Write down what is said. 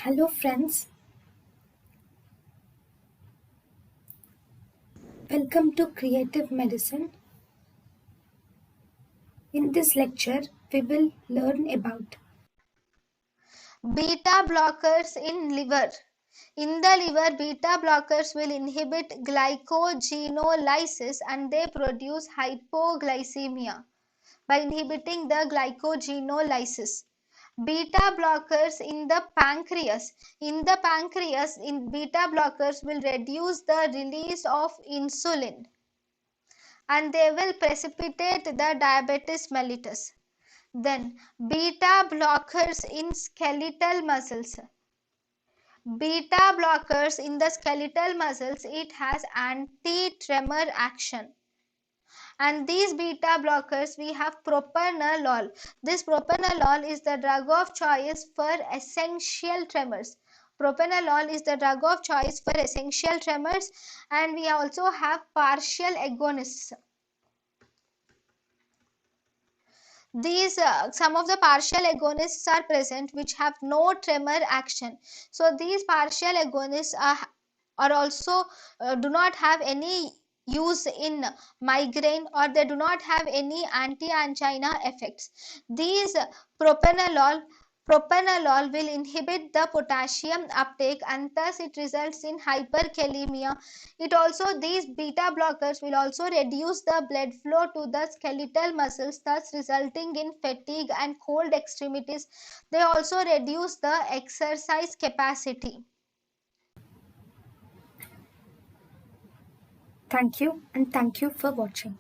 Hello, friends. Welcome to Creative Medicine. In this lecture, we will learn about Beta blockers in liver. In the liver, beta blockers will inhibit glycogenolysis and they produce hypoglycemia by inhibiting the glycogenolysis. Beta blockers in the pancreas. In the pancreas, beta blockers will reduce the release of insulin and they will precipitate the diabetes mellitus. Then beta blockers in skeletal muscles. Beta blockers in the skeletal muscles, it has anti-tremor action. And these beta blockers, we have propranolol. This propranolol is the drug of choice for essential tremors. Propranolol is the drug of choice for essential tremors, and we also have partial agonists. These some of the partial agonists are present which have no tremor action. So these partial agonists are also do not have any use in migraine, or they do not have any anti-angina effects. These propranolol will inhibit the potassium uptake and thus it results in hyperkalemia. It also, these beta blockers will also reduce the blood flow to the skeletal muscles, thus resulting in fatigue and cold extremities. They also reduce the exercise capacity. thank you and thank you for watching.